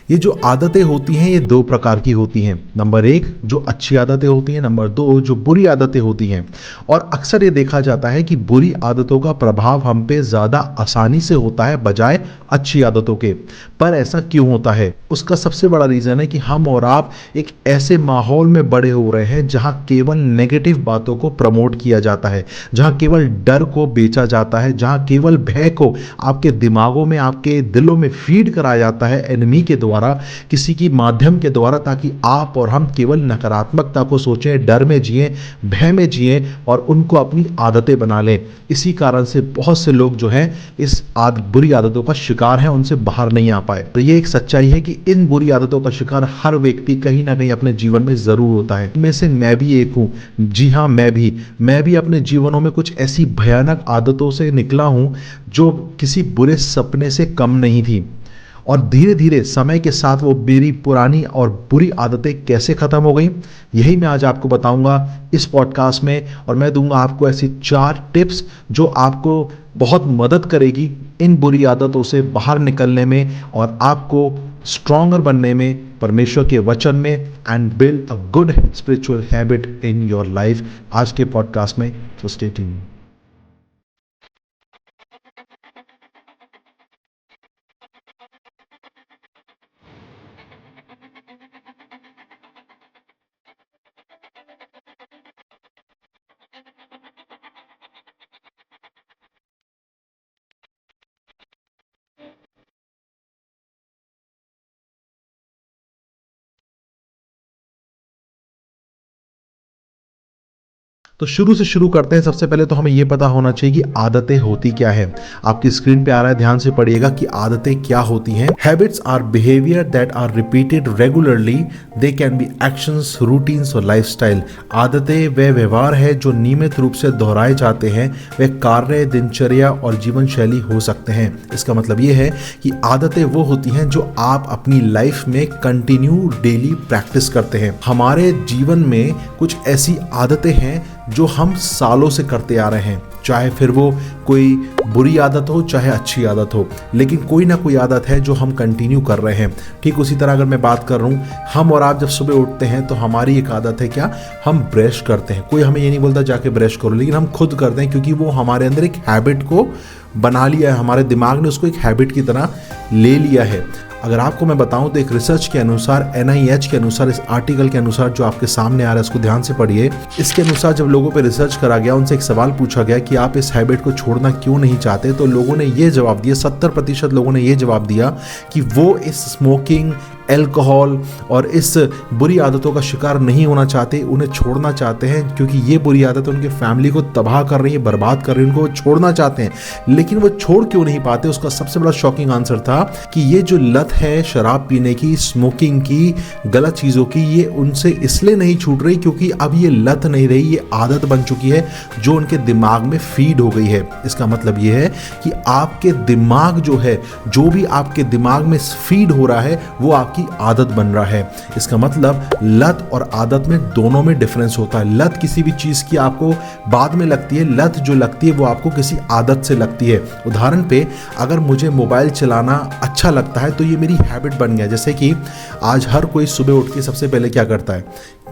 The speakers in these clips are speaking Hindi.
ये जो आदतें होती हैं ये दो प्रकार की होती हैं। नंबर एक जो अच्छी आदतें होती हैं, नंबर दो जो बुरी आदतें होती हैं। और अक्सर ये देखा जाता है कि बुरी आदतों का प्रभाव हम पे ज़्यादा आसानी से होता है बजाय अच्छी आदतों के। पर ऐसा क्यों होता है? उसका सबसे बड़ा रीज़न है कि हम और आप एक ऐसे माहौल में बड़े हो रहे हैं जहाँ केवल नेगेटिव बातों को प्रमोट किया जाता है, जहाँ केवल डर को बेचा जाता है, जहाँ केवल भय को आपके दिमागों में, आपके दिलों में फीड कराया जाता है एनिमी के द्वारा, किसी की माध्यम के द्वारा, ताकि आप और हम केवल नकारात्मकता को सोचें, डर में जिएं, भय में जिएं और उनको अपनी आदतें बना लें। इसी कारण से बहुत से लोग जो हैं इस बुरी आदतों का शिकार हैं, उनसे बाहर नहीं आ पाए। तो ये एक सच्चाई है कि इन बुरी आदतों का शिकार हर व्यक्ति कहीं ना कहीं अपने जीवन में जरूर होता है। इनमें से मैं भी एक हूँ। जी हाँ, मैं भी अपने जीवनों में कुछ ऐसी भयानक आदतों से निकला हूँ जो किसी बुरे सपने से कम नहीं थी। और धीरे धीरे समय के साथ वो मेरी पुरानी और बुरी आदतें कैसे खत्म हो गई, यही मैं आज आपको बताऊंगा इस पॉडकास्ट में। और मैं दूंगा आपको ऐसी 4 टिप्स जो आपको बहुत मदद करेगी इन बुरी आदतों से बाहर निकलने में और आपको स्ट्रॉन्गर बनने में परमेश्वर के वचन में, and build a good spiritual habit in your life, आज के पॉडकास्ट में। So stay tuned. तो शुरू से शुरू करते हैं। सबसे पहले तो हमें यह पता होना चाहिए कि आदतें होती क्या है। आपकी स्क्रीन पे आ रहा है, ध्यान से पढ़िएगा कि आदतें क्या होती हैं। Habits are behaviour that are repeated regularly. They can be actions, routines और लाइफस्टाइल। आदतें वे व्यवहार है जो नियमित रूप से दोहराए जाते हैं। वे कार्य, दिनचर्या और जीवन शैली हो सकते हैं। इसका मतलब यह है कि आदतें वो होती हैं जो आप अपनी लाइफ में कंटिन्यू डेली प्रैक्टिस करते हैं। हमारे जीवन में कुछ ऐसी आदतें हैं जो हम सालों से करते आ रहे हैं, चाहे फिर वो कोई बुरी आदत हो चाहे अच्छी आदत हो, लेकिन कोई ना कोई आदत है जो हम कंटिन्यू कर रहे हैं। ठीक उसी तरह अगर मैं बात कर रहा हूँ, हम और आप जब सुबह उठते हैं तो हमारी एक आदत है क्या, हम ब्रश करते हैं। कोई हमें ये नहीं बोलता जाके ब्रश करो, लेकिन हम खुद करते हैं क्योंकि वो हमारे अंदर एक हैबिट को बना लिया है, हमारे दिमाग ने उसको एक हैबिट की तरह ले लिया है। अगर आपको मैं बताऊं तो एक रिसर्च के अनुसार, NIH के अनुसार, इस आर्टिकल के अनुसार जो आपके सामने आ रहा है इसको ध्यान से पढ़िए। इसके अनुसार जब लोगों पे रिसर्च करा गया, उनसे एक सवाल पूछा गया कि आप इस हैबिट को छोड़ना क्यों नहीं चाहते, तो लोगों ने ये जवाब दिया, 70% लोगों ने ये जवाब दिया कि वो इस स्मोकिंग, एल्कोहल और इस बुरी आदतों का शिकार नहीं होना चाहते, उन्हें छोड़ना चाहते हैं, क्योंकि ये बुरी आदत उनके फैमिली को तबाह कर रही है, बर्बाद कर रही है, उनको छोड़ना चाहते हैं। लेकिन वो छोड़ क्यों नहीं पाते? उसका सबसे बड़ा शॉकिंग आंसर था कि ये जो लत है शराब पीने की, स्मोकिंग की, गलत चीज़ों की, ये उनसे इसलिए नहीं छूट रही क्योंकि अब ये लत नहीं रही, ये आदत बन चुकी है जो उनके दिमाग में फीड हो गई है। इसका मतलब ये है कि आपके दिमाग जो है, जो भी आपके दिमाग में फीड हो रहा है वो आपकी आदत बन रहा है। इसका मतलब लत और आदत में दोनों में डिफरेंस होता है। लत किसी भी चीज की आपको बाद में लगती है, लत जो लगती है वो आपको किसी आदत से लगती है। उदाहरण पे, अगर मुझे मोबाइल चलाना अच्छा लगता है तो ये मेरी हैबिट बन गया। जैसे कि आज हर कोई सुबह उठ के सबसे पहले क्या करता है,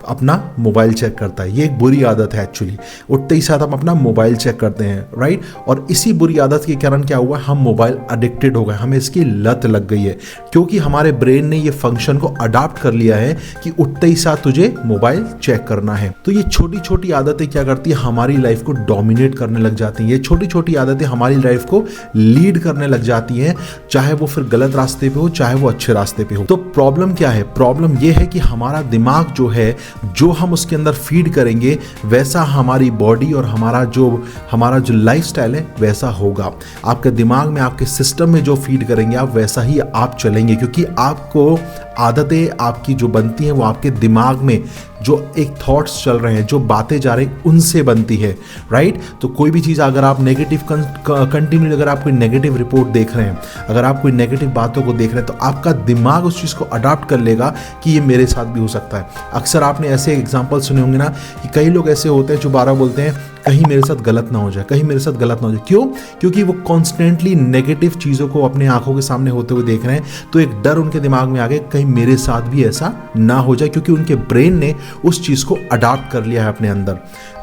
अपना मोबाइल चेक करता है। ये एक बुरी आदत है एक्चुअली। उठते ही साथ हम अपना मोबाइल चेक करते हैं, राइट। और इसी बुरी आदत के कारण क्या हुआ, हम मोबाइल एडिक्टेड हो गए, हमें इसकी लत लग गई है, क्योंकि हमारे ब्रेन ने ये फंक्शन को अडॉप्ट कर लिया है कि उठते ही साथ तुझे मोबाइल चेक करना है। तो ये छोटी छोटी आदतें क्या करती है, हमारी लाइफ को डोमिनेट करने लग जाती हैं। ये छोटी छोटी आदतें हमारी लाइफ को लीड करने लग जाती हैं, चाहे वो फिर गलत रास्ते पे हो चाहे वो अच्छे रास्ते पे हो। तो प्रॉब्लम क्या है, प्रॉब्लम ये है कि हमारा दिमाग जो है, जो हम उसके अंदर फीड करेंगे वैसा हमारी बॉडी और हमारा जो लाइफस्टाइल है वैसा होगा। आपके दिमाग में, आपके सिस्टम में जो फीड करेंगे आप, वैसा ही आप चलेंगे, क्योंकि आपको आदतें आपकी जो बनती हैं वो आपके दिमाग में जो एक थॉट्स चल रहे हैं, जो बातें जा रही उनसे बनती है, राइट। तो कोई भी चीज़ अगर आप नेगेटिव कंटिन्यू, अगर आप कोई नेगेटिव रिपोर्ट देख रहे हैं, अगर आप कोई नेगेटिव बातों को देख रहे हैं, तो आपका दिमाग उस चीज़ को अडॉप्ट कर लेगा कि ये मेरे साथ भी हो सकता है। अक्सर आपने ऐसे एग्जाम्पल सुने होंगे ना कि कई लोग ऐसे होते हैं जो बार बार बोलते हैं कहीं मेरे साथ गलत ना हो जाए, कहीं मेरे साथ गलत ना हो जाए। क्यों? क्योंकि वो कॉन्स्टेंटली नेगेटिव चीज़ों को अपने आंखों के सामने होते हुए देख रहे हैं, तो एक डर उनके दिमाग में आ गया कहीं मेरे साथ भी ऐसा ना हो जाए, क्योंकि उनके ब्रेन ने उस चीज़ को अडॉप्ट कर लिया है अपने अंदर।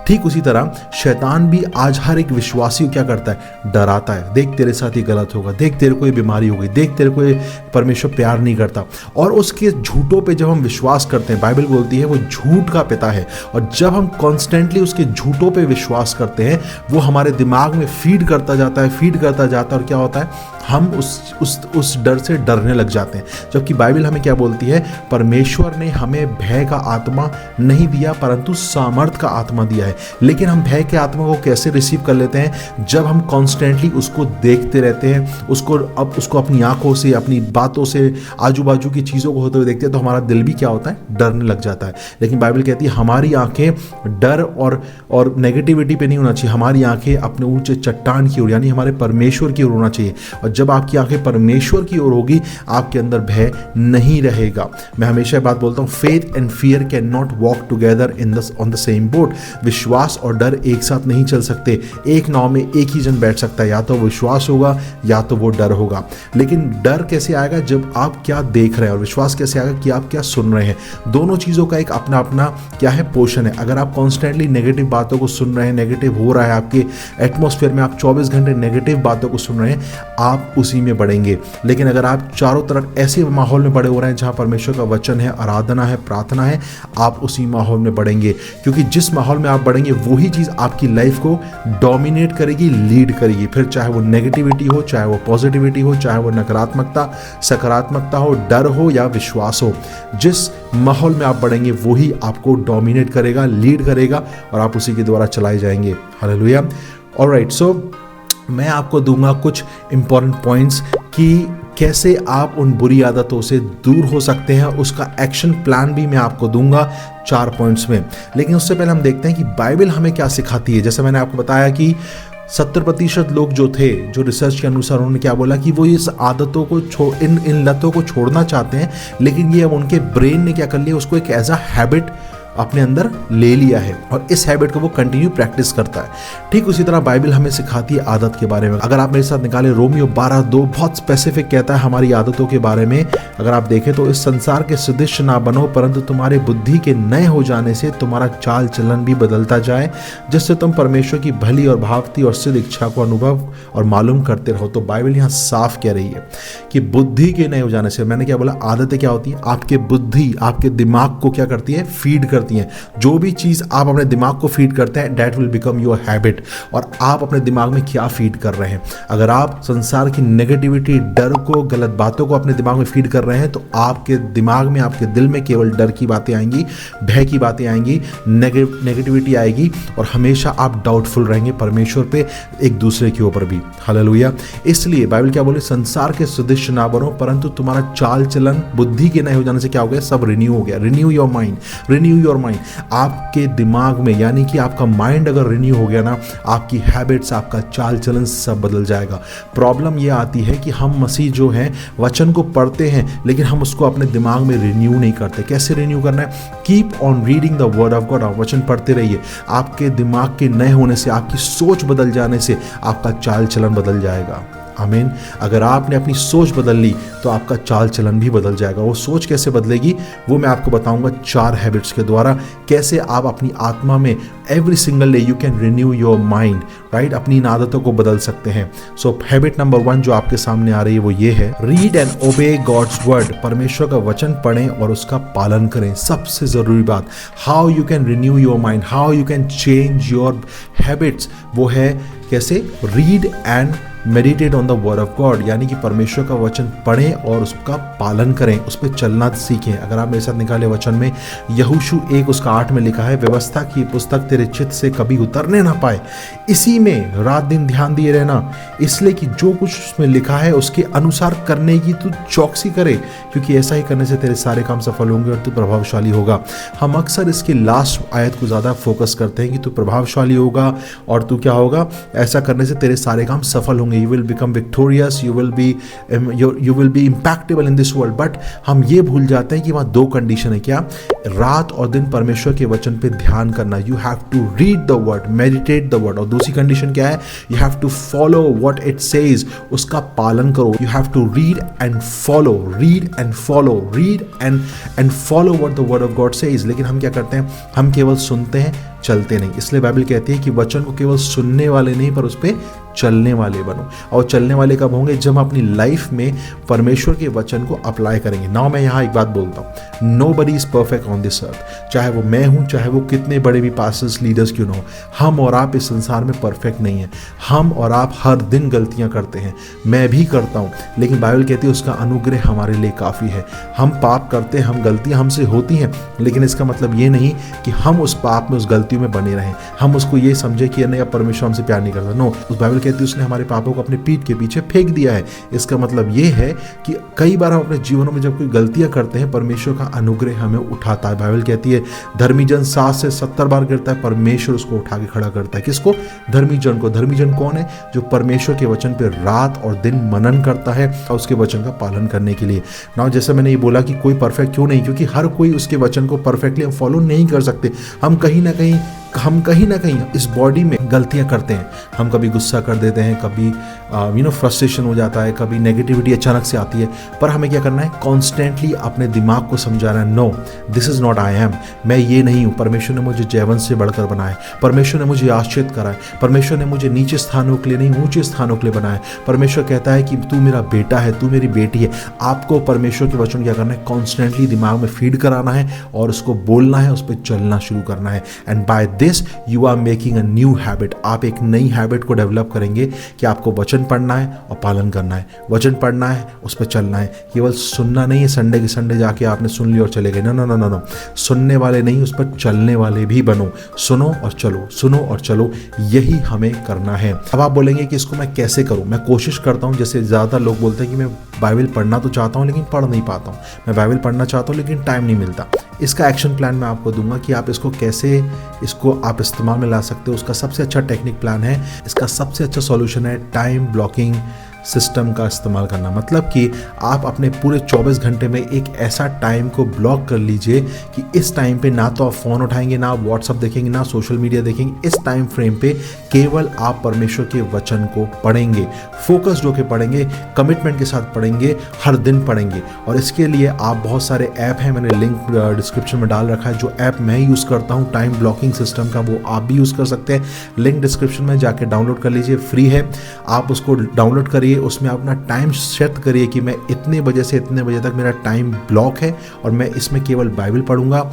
ठीक उसी तरह शैतान भी आज हर एक विश्वासी को क्या करता है? डराता है। देख तेरे साथ ये गलत होगा, देख तेरे को ये बीमारी होगी, देख तेरे को ये परमेश्वर प्यार नहीं करता। और उसके झूठों पे जब हम विश्वास करते हैं, बाइबल बोलती है वो झूठ का पिता है, और जब हम कॉन्स्टेंटली उसके झूठों पे विश्वास करते हैं, वो हमारे दिमाग में फीड करता जाता है, फीड करता जाता है, और क्या होता है? हम उस डर से डरने लग जाते हैं। जबकि बाइबल हमें क्या बोलती है? परमेश्वर ने हमें भय का आत्मा नहीं दिया, परंतु सामर्थ का आत्मा दिया है। लेकिन हम भय के आत्मा को कैसे रिसीव कर लेते हैं? जब हम कॉन्स्टेंटली उसको देखते रहते हैं, उसको अपनी आंखों से, अपनी बातों से, आजू बाजू की चीज़ों को होते हुए देखते हैं, तो हमारा दिल भी क्या होता है? डरने लग जाता है। लेकिन बाइबल कहती है हमारी आंखें डर और नेगेटिविटी पे नहीं होना चाहिए, हमारी आंखें अपने ऊंचे चट्टान की ओर, यानी हमारे परमेश्वर की ओर होना चाहिए। और जब आपकी आंखें परमेश्वर की ओर होगी, आपके अंदर भय नहीं रहेगा। मैं हमेशा बात बोलता हूँ, faith and fear can not walk together on the same boat. विश्वास और डर एक साथ नहीं चल सकते। एक नाव में एक ही जन बैठ सकता है, या तो विश्वास होगा या तो वो डर होगा। लेकिन डर कैसे आएगा? जब आप क्या देख रहे हैं, और विश्वास कैसे आएगा कि आप क्या सुन रहे हैं। दोनों चीज़ों का एक अपना अपना क्या है? पोर्शन है। अगर आप कॉन्स्टेंटली नेगेटिव बातों को सुन रहे हैं, नेगेटिव हो रहा है आपके एटमॉस्फेयर में, आप 24 घंटे नेगेटिव बातों को सुन रहे हैं, आप उसी में बढ़ेंगे। लेकिन अगर आप चारों तरफ ऐसे माहौल में बड़े हो रहे हैं जहाँ परमेश्वर का वचन है, आराधना है, प्रार्थना है, आप उसी माहौल में बढ़ेंगे। क्योंकि जिस माहौल में आप बढ़ेंगे, वही चीज़ आपकी लाइफ को डोमिनेट करेगी, लीड करेगी। फिर चाहे वो नेगेटिविटी हो, चाहे वो पॉजिटिविटी हो, चाहे वो नकारात्मकता, सकारात्मकता हो, डर हो या विश्वास हो, जिस माहौल में आप बढ़ेंगे वही आपको डोमिनेट करेगा, लीड करेगा, और आप उसी के द्वारा चलाए जाएंगे। हालेलुया। ऑलराइट, सो मैं आपको दूंगा कुछ इंपॉर्टेंट पॉइंट्स कि कैसे आप उन बुरी आदतों से दूर हो सकते हैं। उसका एक्शन प्लान भी मैं आपको दूंगा 4 पॉइंट्स में। लेकिन उससे पहले हम देखते हैं कि बाइबल हमें क्या सिखाती है। जैसे मैंने आपको बताया कि 70% लोग जो थे, जो रिसर्च के अनुसार, उन्होंने क्या बोला कि वो इस आदतों को इन लतों को छोड़ना चाहते हैं, लेकिन ये अब उनके ब्रेन ने क्या कर लिया? उसको एक एज अ हैबिट अपने अंदर ले लिया है, और इस हैबिट को वो कंटिन्यू प्रैक्टिस करता है। ठीक उसी तरह बाइबल हमें सिखाती है आदत के बारे में। अगर आप मेरे साथ निकालें, रोमियो 12:2 बहुत स्पेसिफिक कहता है हमारी आदतों के बारे में। अगर आप देखें तो, इस संसार के सदृश ना बनो, परंतु तुम्हारे बुद्धि के नए हो जाने से तुम्हारा चाल चलन भी बदलता जाए, जिससे तुम परमेश्वर की भली और भावती और सिद्ध इच्छा को अनुभव और मालूम करते रहो। तो बाइबल यहाँ साफ कह रही है कि बुद्धि के नए हो जाने से, मैंने क्या बोला? आदतें क्या होती हैं? आपके बुद्धि, आपके दिमाग को क्या करती है? फीड करती हैं। जो भी चीज आप अपने दिमाग को फीड करते हैं, that will become your habit. और आप अपने दिमाग में क्या फीड कर रहे हैं? अगर आप संसार की नेगेटिविटी, डर को, गलत बातों को अपने दिमाग में फीड कर रहे हैं, तो आपके दिमाग में, आपके दिल में केवल डर की बातें आएंगी, भय की बातें आएंगी, नेगेटिविटी आएगी, और हमेशा आप डाउटफुल रहेंगे परमेश्वर पे, एक दूसरे के ऊपर भी। हालेलुया। इसलिए बाइबल क्या बोले? संसार के सदृश ना बनो, परंतु तुम्हारा चाल चलन बुद्धि के नए हो जाने से क्या हो गया? सब रिन्यू हो गया। Renew your mind, renew your mind. आपके दिमाग में, यानी कि आपका माइंड अगर रिन्यू हो गया ना, आपकी हैबिट्स, आपका चाल चलन सब बदल जाएगा। प्रॉब्लम ये आती है कि हम मसीह जो हैं, वचन को पढ़ते हैं, लेकिन हम उसको अपने दिमाग में रिन्यू नहीं करते। कैसे रिन्यू करना है? Keep on reading the word of God. आप वचन पढ़ते रहिए। आपके दिमाग के नए होने से, आपकी सोच बदल जाने से आपका चाल चलन बदल जाएगा। आमीन। अगर आपने अपनी सोच बदल ली तो आपका चाल चलन भी बदल जाएगा। वो सोच कैसे बदलेगी वो मैं आपको बताऊंगा 4 हैबिट्स के द्वारा, कैसे आप अपनी आत्मा में every single day you can renew your mind, right, अपनी इन आदतों को बदल सकते हैं। सो हैबिट नंबर 1 जो आपके सामने आ रही है वो ये है, read and obey God's word. परमेश्वर का वचन पढ़ें और उसका पालन करें। सबसे जरूरी बात, how you can renew your mind, how you can change your habits, वो है कैसे? Read and meditate on the word of God, यानी कि परमेश्वर का वचन पढ़ें और उसका पालन करें, उस पर चलना सीखें। अगर आप मेरे साथ निकाले वचन में, यहोशू 1:8 में लिखा है, व्यवस्था की पुस्तक तेरे चित्त से कभी उतरने ना पाए, इसी में रात दिन ध्यान दिए रहना, इसलिए कि जो कुछ उसमें लिखा है उसके अनुसार करने की तू चौकसी करे, क्योंकि ऐसा ही करने से तेरे सारे काम सफल होंगे और तू प्रभावशाली होगा। हम अक्सर इसकी लास्ट आयत को ज़्यादा फोकस करते हैं कि तू प्रभावशाली होगा और तू क्या होगा, ऐसा करने से तेरे सारे काम सफल होंगे। होंगे, you will become victorious, you will be impactable in this world. But हम ये भूल जाते हैं कि वहाँ दो कंडीशन है। क्या? रात और दिन परमेश्वर के वचन पे ध्यान करना, you have to read the word, meditate the word. और दूसरी कंडीशन क्या है? You have to follow what it says, उसका पालन करो। You have to read and follow, read and follow, read and follow what the word of God says. लेकिन हम क्या करते हैं? हम केवल सुनते हैं, चलते नहीं। इसलिए बाइबल कहती है कि वचन को केवल सुनने वाले नहीं पर उस पर चलने वाले बनो। और चलने वाले कब होंगे? जब हम अपनी लाइफ में परमेश्वर के वचन को अप्लाई करेंगे। नाउ मैं यहाँ एक बात बोलता हूँ, nobody is perfect on this earth. चाहे वो मैं हूँ, चाहे वो कितने बड़े भी पास्टर्स, लीडर्स क्यों ना हो, हम और आप इस संसार में परफेक्ट नहीं है। हम और आप हर दिन गलतियाँ करते हैं, मैं भी करता हूँ, लेकिन बाइबल कहती है उसका अनुग्रह हमारे लिए काफ़ी है। हम पाप करते हैं, हम गलतियाँ हमसे होती हैं, लेकिन इसका मतलब ये नहीं कि हम उस पाप में, उस गलतियों में बने रहें। हम उसको ये समझे कि नहीं, अब परमेश्वर हमसे प्यार नहीं करता। नो, उस बाइबल कहती है उसने हमारे पापों को अपने पीठ के पीछे फेंक दिया है। इसका मतलब ये है कि कई बार हम अपने जीवनों में जब कोई गलतियां करते हैं, परमेश्वर का अनुग्रह हमें उठाता है। बाइबल कहती है धर्मी जन 7 से 70 बार गिरता है, परमेश्वर उसको उठा के खड़ा करता है। किसको? धर्मी जन को। धर्मी जन कौन है? जो परमेश्वर के वचन पे रात और दिन मनन करता है और उसके वचन का पालन करने के लिए। ना जैसे मैंने ये बोला कि कोई परफेक्ट क्यों नहीं, क्योंकि हर कोई उसके वचन को परफेक्टली हम फॉलो नहीं कर सकते। हम कहीं ना कहीं इस बॉडी में गलतियां करते हैं। हम कभी गुस्सा कर देते हैं, कभी फ्रस्ट्रेशन हो जाता है, कभी नेगेटिविटी अचानक से आती है। पर हमें क्या करना है? कॉन्स्टेंटली अपने दिमाग को समझाना है, no this is not I am, मैं ये नहीं हूँ। परमेश्वर ने मुझे जयवंत से बढ़कर बनाया, परमेश्वर ने मुझे आश्रित करा है, परमेश्वर ने मुझे नीचे स्थानों के लिए नहीं ऊंचे स्थानों के लिए बनाया है। परमेश्वर कहता है कि तू मेरा बेटा है, तू मेरी बेटी है। आपको परमेश्वर के वचन क्या करना है? कॉन्स्टेंटली दिमाग में फीड कराना है और उसको बोलना है, उस पर चलना शुरू करना है। And by this you are making a new habit. आप एक नई हैबिट को डेवलप करेंगे कि आपको वचन पढ़ना है और पालन करना है, वचन पढ़ना है, उस पर चलना है। केवल सुनना नहीं है, संडे के संडे जाके आपने सुन लिया और चले गए। No no no no no, सुनने वाले नहीं, उस पर चलने वाले भी बनो। सुनो और चलो, सुनो और चलो, यही हमें करना है। अब आप बोलेंगे कि इसको मैं कैसे करूं? मैं कोशिश करता हूं, जैसे ज़्यादातर लोग बोलते हैं कि मैं बाइबल पढ़ना तो चाहता हूं लेकिन पढ़ नहीं पाता हूं, मैं बाइबल पढ़ना चाहता हूं लेकिन टाइम नहीं मिलता। इसका एक्शन प्लान मैं आपको दूंगा कि आप इसको कैसे आप इस्तेमाल में ला सकते हो। उसका सबसे अच्छा टेक्निक प्लान है, इसका सबसे अच्छा सॉल्यूशन है टाइम ब्लॉकिंग सिस्टम का इस्तेमाल करना। मतलब कि आप अपने पूरे 24 घंटे में एक ऐसा टाइम को ब्लॉक कर लीजिए कि इस टाइम पे ना तो आप फ़ोन उठाएंगे, ना आप व्हाट्सअप देखेंगे, ना सोशल मीडिया देखेंगे। इस टाइम फ्रेम पे केवल आप परमेश्वर के वचन को पढ़ेंगे, फोकस्ड होकर पढ़ेंगे, कमिटमेंट के साथ पढ़ेंगे, हर दिन पढ़ेंगे। और इसके लिए आप बहुत सारे ऐप हैं, मैंने लिंक डिस्क्रिप्शन में डाल रखा है। जो ऐप मैं यूज़ करता हूँ टाइम ब्लॉकिंग सिस्टम का, वो आप भी यूज़ कर सकते हैं। लिंक डिस्क्रिप्शन में जाके डाउनलोड कर लीजिए, फ्री है, आप उसको डाउनलोड करिए। उसमें अपना टाइम सेट करिए कि मैं इतने बजे से इतने बजे तक मेरा टाइम ब्लॉक है और मैं इसमें केवल बाइबल पढ़ूंगा।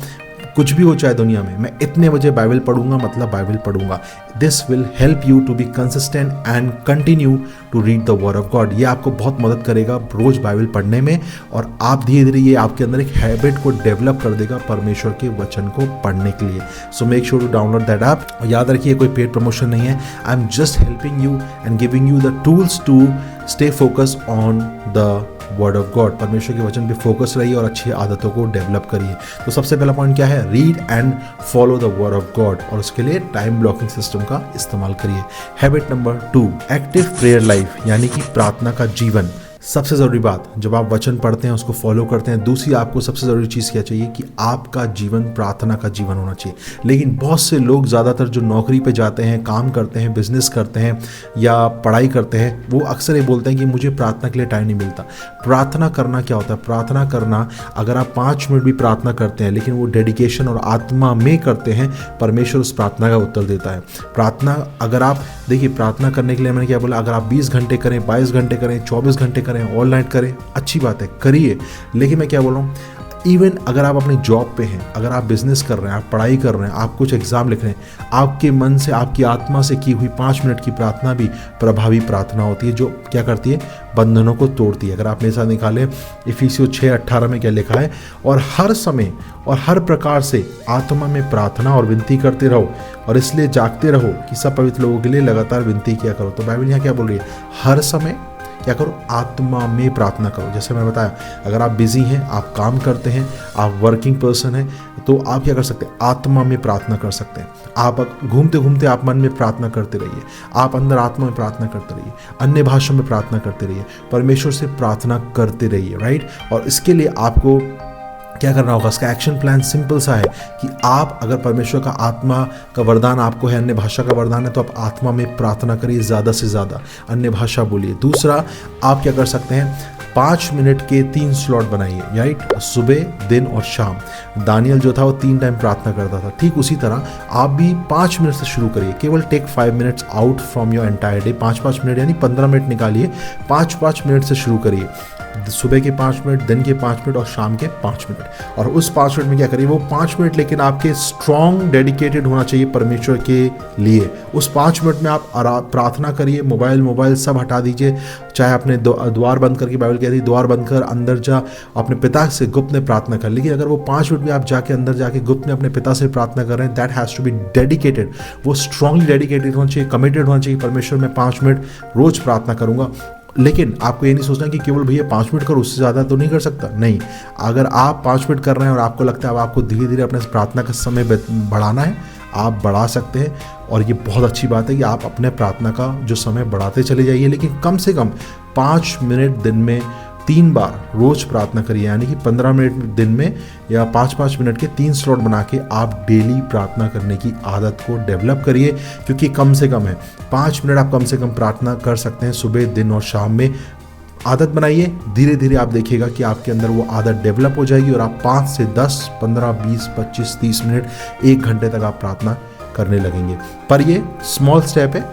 कुछ भी हो चाहे दुनिया में, मैं इतने बजे बाइबल पढ़ूंगा, मतलब बाइबल पढ़ूंगा। This will help you to be consistent and continue to read the word of God. ये आपको बहुत मदद करेगा रोज बाइबल पढ़ने में, और आप धीरे धीरे ये आपके अंदर एक हैबिट को डेवलप कर देगा परमेश्वर के वचन को पढ़ने के लिए। So make sure to download that app. याद रखिए कोई पेड प्रमोशन नहीं है, I am just helping you and giving you the tools to stay focused on the word of God. परमेश्वर के वचन पे फोकस रहिए और अच्छी आदतों को डेवलप करिए। तो सबसे पहला पॉइंट क्या है? Read and follow the word of God, और उसके लिए टाइम ब्लॉकिंग सिस्टम का इस्तेमाल करिए। Habit number 2, active prayer life, यानी कि प्रार्थना का जीवन। सबसे ज़रूरी बात, जब आप वचन पढ़ते हैं, उसको फॉलो करते हैं, दूसरी आपको सबसे ज़रूरी चीज़ क्या चाहिए कि आपका जीवन प्रार्थना का जीवन होना चाहिए। लेकिन बहुत से लोग, ज़्यादातर जो नौकरी पे जाते हैं, काम करते हैं, बिजनेस करते हैं या पढ़ाई करते हैं, वो अक्सर ये बोलते हैं कि मुझे प्रार्थना के लिए टाइम नहीं मिलता। प्रार्थना करना क्या होता है? प्रार्थना करना, अगर आप 5 मिनट भी प्रार्थना करते हैं लेकिन वो डेडिकेशन और आत्मा में करते हैं, परमेश्वर उस प्रार्थना का उत्तर देता है। प्रार्थना, अगर आप देखिए, प्रार्थना करने के लिए मैंने क्या बोला, अगर आप 20 घंटे करें, 22 घंटे करें, 24 घंटे करें, ऑल नाइट करें, अच्छी बात है, करिए। लेकिन मैं क्या बोल रहा हूँ, इवन अगर आप अपनी जॉब पे हैं, अगर आप बिजनेस कर रहे हैं, आप पढ़ाई कर रहे हैं, आप कुछ एग्जाम लिख रहे हैं, आपके मन से, आपकी आत्मा से की हुई 5 मिनट की प्रार्थना भी प्रभावी प्रार्थना होती है, जो क्या करती है? बंधनों को तोड़ती है। अगर आप मेरे साथ निकालें इफिसियों 6:18 में क्या लिखा है? और हर समय और हर प्रकार से आत्मा में प्रार्थना और विनती करते रहो, और इसलिए जागते रहो कि सब पवित्र लोगों के लिए लगातार विनती किया करो। तो बाइबल यहाँ क्या बोल रही है? हर समय क्या करो, आत्मा में प्रार्थना करो। जैसे मैंने बताया, अगर आप बिजी हैं, आप काम करते हैं, आप वर्किंग पर्सन हैं, तो आप क्या कर सकते हैं, आत्मा में प्रार्थना कर सकते हैं। आप घूमते घूमते आप मन में प्रार्थना करते रहिए, आप अंदर आत्मा में प्रार्थना करते रहिए, अन्य भाषा में प्रार्थना करते रहिए, परमेश्वर से प्रार्थना करते रहिए, राइट। और इसके लिए आपको क्या करना होगा, इसका एक्शन प्लान सिंपल सा है कि आप अगर परमेश्वर का आत्मा का वरदान आपको है, अन्य भाषा का वरदान है, तो आप आत्मा में प्रार्थना करिए, ज़्यादा से ज़्यादा अन्य भाषा बोलिए। दूसरा, आप क्या कर सकते हैं, 5 मिनट के 3 स्लॉट बनाइए, राइट, सुबह, दिन और शाम। दानियल जो था वो 3 टाइम प्रार्थना करता था, ठीक उसी तरह आप भी 5 मिनट से शुरू करिए। केवल take 5 minutes out from your entire day, 5-5 minute यानी 15 मिनट निकालिए, 5-5 मिनट से शुरू करिए। सुबह के 5 मिनट, दिन के 5 मिनट और शाम के 5 मिनट। और उस 5 मिनट में क्या करिए, वो 5 मिनट लेकिन आपके स्ट्रॉन्ग डेडिकेटेड होना चाहिए परमेश्वर के लिए। उस 5 मिनट में आप प्रार्थना करिए, मोबाइल सब हटा दीजिए, चाहे अपने द्वार बंद करके, बाइबल कहती है द्वार बंद कर, अंदर जा, अपने पिता से गुप्त में प्रार्थना कर। लेकिन अगर वो 5 मिनट में आप जाके अंदर जाके गुप्त में अपने पिता से प्रार्थना कर रहे हैं, that has to be dedicated. वो स्ट्रांगली डेडिकेटेड होना चाहिए, कमिटेड होना चाहिए, परमेश्वर मैं 5 मिनट रोज प्रार्थना करूंगा। लेकिन आपको ये नहीं सोचना कि केवल भैया 5 मिनट करो, उससे ज़्यादा तो नहीं कर सकता। नहीं, अगर आप 5 मिनट कर रहे हैं और आपको लगता है अब आपको धीरे धीरे अपने प्रार्थना का समय बढ़ाना है, आप बढ़ा सकते हैं। और ये बहुत अच्छी बात है कि आप अपने प्रार्थना का जो समय बढ़ाते चले जाइए, लेकिन कम से कम 5 मिनट दिन में 3 बार रोज प्रार्थना करिए, यानी कि 15 मिनट दिन में या 5-5 मिनट के 3 स्लॉट बना के आप डेली प्रार्थना करने की आदत को डेवलप करिए, क्योंकि कम से कम है 5 मिनट आप कम से कम प्रार्थना कर सकते हैं सुबह, दिन और शाम में। आदत बनाइए, धीरे धीरे आप देखिएगा कि आपके अंदर वो आदत डेवलप हो जाएगी और आप 5 से 10, 15, 20, 25, 30 मिनट, 1 घंटे तक आप प्रार्थना करने लगेंगे। पर ये स्मॉल स्टेप है,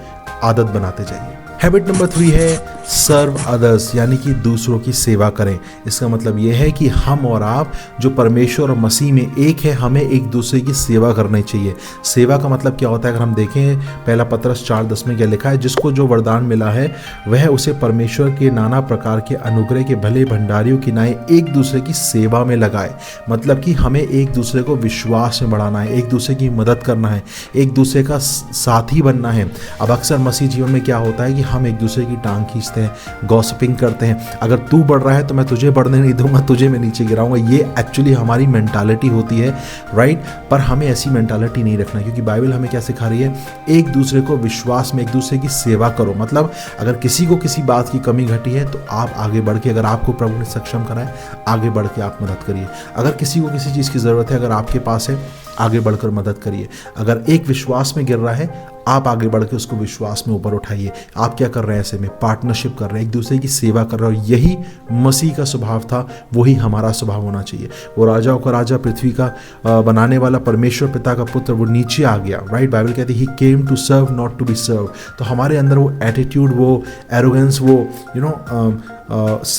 आदत बनाते जाइए। हैबिट नंबर 3 है सर्व अदर्स, यानी कि दूसरों की सेवा करें। इसका मतलब यह है कि हम और आप जो परमेश्वर और मसीह में एक है, हमें एक दूसरे की सेवा करनी चाहिए। सेवा का मतलब क्या होता है, अगर हम देखें पहला पत्रस 4:10 में क्या लिखा है, जिसको जो वरदान मिला है वह उसे परमेश्वर के नाना प्रकार के अनुग्रह के भले भंडारियों की नाई एक दूसरे की सेवा में लगाए। मतलब कि हमें एक दूसरे को विश्वास में बढ़ाना है, एक दूसरे की मदद करना है, एक दूसरे का साथी बनना है। अब अक्सर मसीह जीवन में क्या होता है कि हम एक दूसरे की टांग खींचते हैं, गॉसिपिंग करते हैं, अगर तू बढ़ रहा है तो मैं तुझे बढ़ने नहीं दूंगा, तुझे मैं नीचे गिराऊंगा। ये एक्चुअली हमारी मेंटालिटी होती है, राइट। पर हमें ऐसी मेंटालिटी नहीं रखना, क्योंकि बाइबल हमें क्या सिखा रही है, एक दूसरे को विश्वास में, एक दूसरे की सेवा करो। मतलब अगर किसी को किसी बात की कमी घटी है तो आप आगे बढ़ के, अगर आपको प्रभु ने सक्षम करा है, आगे बढ़ के आप मदद करिए। अगर किसी को किसी चीज़ की ज़रूरत है, अगर आपके पास है, आगे बढ़कर मदद करिए। अगर एक विश्वास में गिर रहा है, आप आगे बढ़ के उसको विश्वास में ऊपर उठाइए। आप क्या कर रहे हैं, ऐसे में पार्टनरशिप कर रहे हैं, एक दूसरे की सेवा कर रहे हैं। और यही मसीह का स्वभाव था, वही हमारा स्वभाव होना चाहिए। वो राजाओं का राजा, पृथ्वी का बनाने वाला परमेश्वर पिता का पुत्र, वो नीचे आ गया, राइट। बाइबल कहती है he came to serve not to be serve. तो हमारे अंदर वो एटीट्यूड, वो एरोगेंस, वो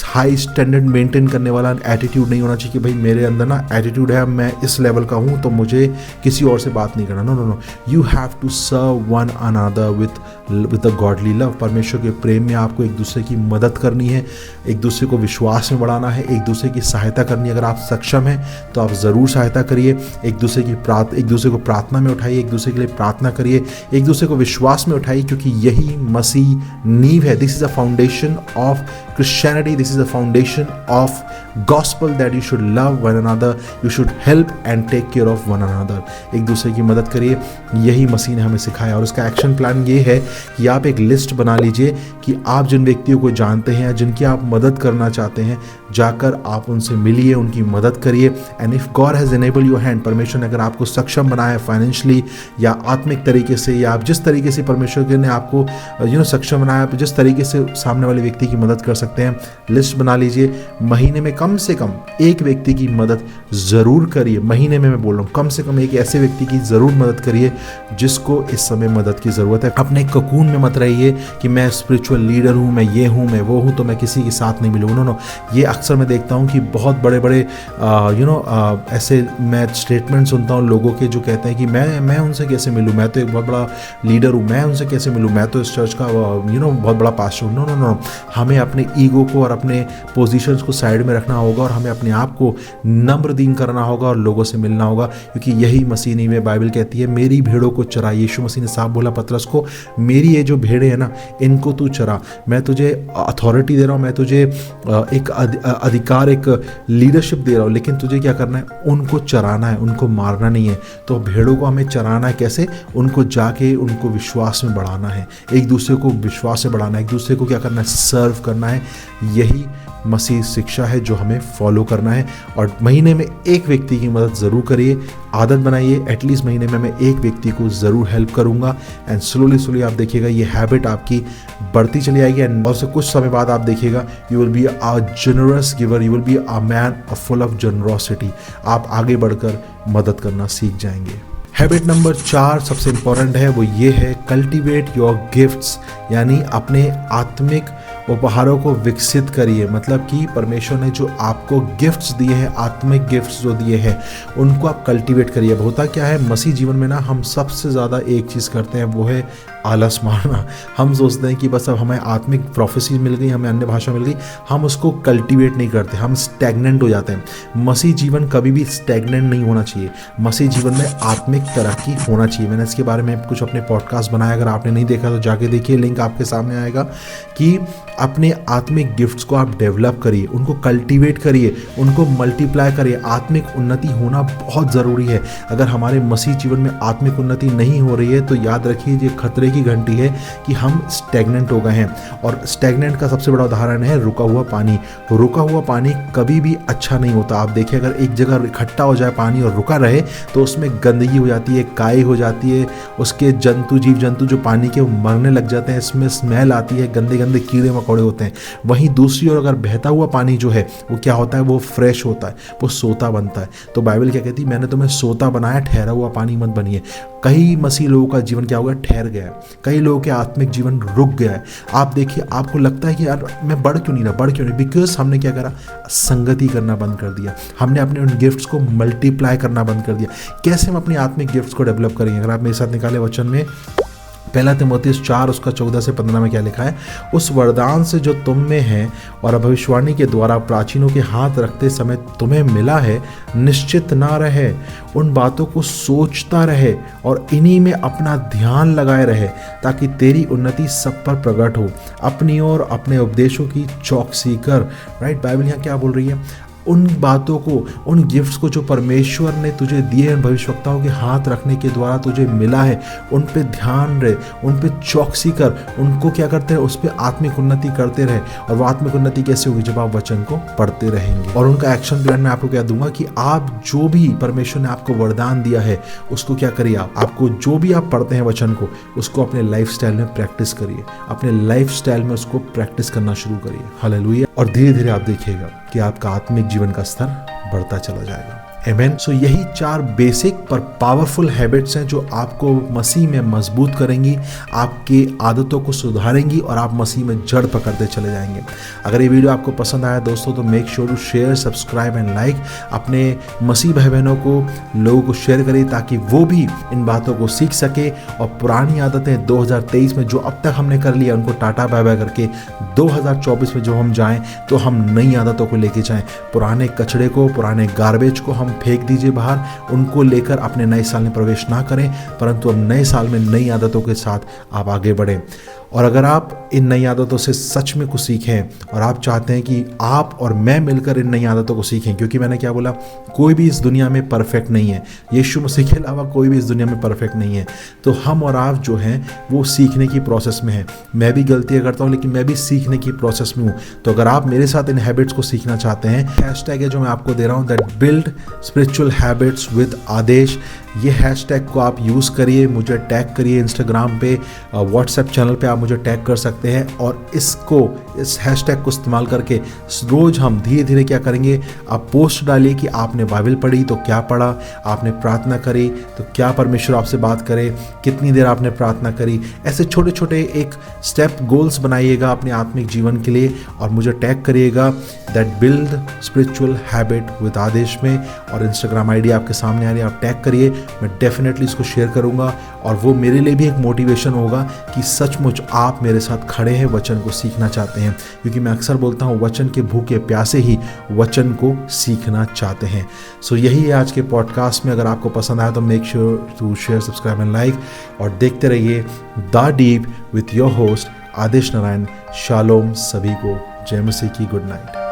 हाई स्टैंडर्ड मेंटेन करने वाला एटीट्यूड नहीं होना चाहिए कि भाई मेरे अंदर ना एटीट्यूड है, मैं इस लेवल का हूँ तो मुझे किसी और से बात नहीं करना। No no no, you have to serve one another with a godly love. परमेश्वर के प्रेम में आपको एक दूसरे की मदद करनी है, एक दूसरे को विश्वास में बढ़ाना है, एक दूसरे की सहायता करनी है। अगर आप सक्षम हैं तो आप ज़रूर सहायता करिए, एक दूसरे को प्रार्थना में उठाइए, एक दूसरे के लिए प्रार्थना करिए, एक दूसरे को विश्वास में उठाइए, क्योंकि यही मसीह नींव है। This is a foundation of Christianity, this is the foundation of gospel that you should love one another, you should help and take care of one another। एक दूसरे की मदद करिए, यही मसीह ने हमें सिखाया। और उसका एक्शन प्लान ये है कि आप एक लिस्ट बना लीजिए कि आप जिन व्यक्तियों को जानते हैं या जिनकी आप मदद करना चाहते हैं, जाकर आप उनसे मिलिए, उनकी मदद करिए। And if God has enable your hand, परमेश्वर ने अगर आपको सक्षम बनाया है फाइनेंशियली या आत्मिक तरीके से, या आप जिस तरीके से परमेश्वर ने आपको सक्षम बनाया, जिस तरीके से सामने वाले व्यक्ति की मदद कर सकते हैं, लिस्ट बना लीजिए। महीने में कम से कम एक व्यक्ति की मदद ज़रूर करिए। महीने में मैं बोल रहा हूँ, कम से कम एक ऐसे व्यक्ति की ज़रूर मदद करिए जिसको इस समय मदद की ज़रूरत है। अपने ककून में मत रहिए कि मैं स्पिरिचुअल लीडर हूँ, मैं ये हूँ, मैं वो हूँ, तो मैं किसी के साथ नहीं मिलूँ। नो, ये अक्सर मैं देखता हूँ कि बहुत बड़े बड़े ऐसे मैं स्टेटमेंट सुनता हूँ लोगों के जो कहते हैं कि मैं उनसे कैसे मिलूँ, मैं तो एक बहुत बड़ा लीडर हूँ, मैं उनसे कैसे मिलूँ, मैं तो इस चर्च का बहुत बड़ा पास्टर हूँ। नो, हमें अपने ईगो को और अपने पोजीशंस को साइड में रखना होगा और हमें अपने आप को नम्र दीन करना होगा और लोगों से मिलना होगा, क्योंकि यही मसीह नहीं में बाइबल कहती है मेरी भेड़ों को चरा। यीशु मसीह ने साफ बोला पतरस को, मेरी ये जो भेड़े हैं ना इनको तू चरा, मैं तुझे अथॉरिटी दे रहा हूँ, मैं तुझे एक अधिकार, एक लीडरशिप दे रहा हूँ, लेकिन तुझे क्या करना है, उनको चराना है, उनको मारना नहीं है। तो भेड़ों को हमें चराना है कैसे, उनको जाके उनको विश्वास में बढ़ाना है, एक दूसरे को विश्वास से बढ़ाना है, एक दूसरे को क्या करना है, सर्व करना है। यही मसीह शिक्षा है जो हमें फॉलो करना है। और महीने में एक व्यक्ति की मदद ज़रूर करिए, आदत बनाइए, एटलीस्ट महीने में मैं एक व्यक्ति को ज़रूर हेल्प करूंगा एंड स्लोली आप देखिएगा ये हैबिट आपकी बढ़ती चली आएगी एंड और कुछ समय बाद आप देखिएगा you will be a generous giver, you will be a man full of generosity. आप आगे बढ़कर मदद करना सीख जाएंगे। हैबिट नंबर 4 सबसे इंपॉर्टेंट है, वो ये है कल्टिवेट योर गिफ्ट्स, यानी अपने आत्मिक उपहारों को विकसित करिए। मतलब कि परमेश्वर ने जो आपको गिफ्ट्स दिए हैं, आत्मिक गिफ्ट्स जो दिए हैं, उनको आप कल्टिवेट करिए। अब होता क्या है मसीह जीवन में ना, हम सबसे ज़्यादा एक चीज़ करते हैं, वो है आलस मारना। हम सोचते हैं कि बस अब हमें आत्मिक प्रोफेसी मिल गई, हमें अन्य भाषा मिल गई, हम उसको कल्टिवेट नहीं करते, हम स्टैग्नेंट हो जाते हैं। मसीह जीवन कभी भी स्टैग्नेंट नहीं होना चाहिए, मसीह जीवन में आत्मिक तरक्की होना चाहिए। मैंने इसके बारे में कुछ अपने पॉडकास्ट बनाया, अगर आपने नहीं देखा तो जाके देखिए, लिंक आपके सामने आएगा। कि अपने आत्मिक गिफ्ट्स को आप डेवलप करिए, उनको कल्टिवेट करिए, उनको मल्टीप्लाई करिए। आत्मिक उन्नति होना बहुत ज़रूरी है। अगर हमारे मसीह जीवन में आत्मिक उन्नति नहीं हो रही है तो याद रखिए ये खतरे की घंटी है कि हम स्टैग्नेंट हो गए हैं। और स्टैग्नेंट का सबसे बड़ा उदाहरण है रुका हुआ पानी। रुका हुआ पानी कभी भी अच्छा नहीं होता। आप देखिए अगर एक जगह इकट्ठा हो जाए पानी और रुका रहे तो उसमें गंदगी हो जाती है, काई हो जाती है, उसके जीव जंतु जो पानी के मरने लग जाते हैं, इसमें स्मेल आती है, गंदे गंदे कीड़े मकोड़े होते हैं। वहीं दूसरी ओर अगर बहता हुआ पानी जो है वो क्या होता है, वो फ्रेश होता है, वो सोता बनता है। तो बाइबल क्या कहती है, मैंने तुम्हें सोता बनाया, ठहरा हुआ पानी मत बनिए। कई मसीह लोगों का जीवन क्या हो गया, ठहर गया है। कई लोगों के आत्मिक जीवन रुक गया है। आप देखिए, आपको लगता है कि यार मैं बढ़ क्यों नहीं रहा, बिकॉज हमने क्या करा, संगति करना बंद कर दिया। हमने अपने उन गिफ्ट्स को मल्टीप्लाई करना बंद कर दिया। कैसे हम अपने आत्मिक गिफ्ट्स को डेवलप करेंगे, अगर आप मेरे साथ निकाले वचन में 1 तीमुथियुस 4 उसका 14 से 15 में क्या लिखा है, उस वरदान से जो तुम में है और भविष्यवाणी के द्वारा प्राचीनों के हाथ रखते समय तुम्हें मिला है, निश्चित ना रहे, उन बातों को सोचता रहे और इन्हीं में अपना ध्यान लगाए रहे, ताकि तेरी उन्नति सब पर प्रकट हो। अपनी ओर अपने उपदेशों की चौकसी कर। राइट, बाइबल यहाँ क्या बोल रही है, उन बातों को, उन गिफ्ट्स को जो परमेश्वर ने तुझे दिए हैं, भविष्यवक्ताओं के हाथ रखने के द्वारा तुझे मिला है, उन पे ध्यान रहे, उन पे चौकसी कर, उनको क्या करते हैं, उस पे आत्मिक उन्नति करते रहे। और वो आत्मिक उन्नति कैसे होगी, जब आप वचन को पढ़ते रहेंगे। और उनका एक्शन प्लान मैं आपको क्या दूंगा कि आप जो भी परमेश्वर ने आपको वरदान दिया है उसको क्या करिए, आपको जो भी आप पढ़ते हैं वचन को, उसको अपने लाइफ स्टाइल में प्रैक्टिस करिए, अपने लाइफ स्टाइल में उसको प्रैक्टिस करना शुरू करिए। हालेलुया। और धीरे धीरे आप देखिएगा कि आपका आत्मिक जीवन का स्तर बढ़ता चला जाएगा। आमेन। सो यही 4 बेसिक पर पावरफुल हैबिट्स हैं जो आपको मसीह में मजबूत करेंगी, आपकी आदतों को सुधारेंगी और आप मसीह में जड़ पकड़ते चले जाएंगे। अगर ये वीडियो आपको पसंद आया दोस्तों तो make sure to share, subscribe and like. अपने मसीह भाई बहनों को, लोगों को शेयर करिए ताकि वो भी इन बातों को सीख सके और पुरानी आदतें 2023 में जो अब तक हमने कर लिया उनको टाटा बाय बाय करके 2024 में जो हम जाएं तो हम नई आदतों को लेके जाएं। पुराने कचड़े को, पुराने गार्बेज को हम फेंक दीजिए बाहर, उनको लेकर अपने नए साल में प्रवेश ना करें, परंतु अब नए साल में नई आदतों के साथ आप आगे बढ़ें। और अगर आप इन नई आदतों से सच में कुछ सीखें और आप चाहते हैं कि आप और मैं मिलकर इन नई आदतों को सीखें, क्योंकि मैंने क्या बोला, कोई भी इस दुनिया में परफेक्ट नहीं है, यीशु मसीह के अलावा कोई भी इस दुनिया में परफेक्ट नहीं है। तो हम और आप जो हैं वो सीखने की प्रोसेस में हैं। मैं भी गलतियां करता हूं लेकिन मैं भी सीखने की प्रोसेस में हूं। तो अगर आप मेरे साथ इन हैबिट्स को सीखना चाहते हैं, हैशटैग है जो मैं आपको दे रहा हूं, that build spiritual habits with Aadesh. ये हैशटैग को आप यूज़ करिए, मुझे टैग करिए इंस्टाग्राम पे, व्हाट्सएप चैनल पे आप मुझे टैग कर सकते हैं। और इस हैशटैग को इस्तेमाल करके रोज़ हम धीरे धीरे क्या करेंगे, आप पोस्ट डालिए कि आपने बाइबल पढ़ी तो क्या पढ़ा, आपने प्रार्थना करी तो क्या परमेश्वर आपसे बात करे, कितनी देर आपने प्रार्थना करी। ऐसे छोटे छोटे एक स्टेप गोल्स बनाइएगा अपने आत्मिक जीवन के लिए और मुझे टैग करिएगा that build spiritual habit with Aadesh में। और इंस्टाग्राम आईडी आपके सामने आ रही है, आप टैग करिए, मैं डेफिनेटली इसको शेयर करूंगा और वो मेरे लिए भी एक मोटिवेशन होगा कि सचमुच आप मेरे साथ खड़े हैं, वचन को सीखना चाहते हैं। क्योंकि मैं अक्सर बोलता हूँ वचन के भूखे प्यासे ही वचन को सीखना चाहते हैं। सो यही है आज के पॉडकास्ट में। अगर आपको पसंद आया तो make sure to share, subscribe and like, और देखते रहिए the deep with your host Aadesh Narayan. शालोम सभी को, जय मसीह की, गुड नाइट।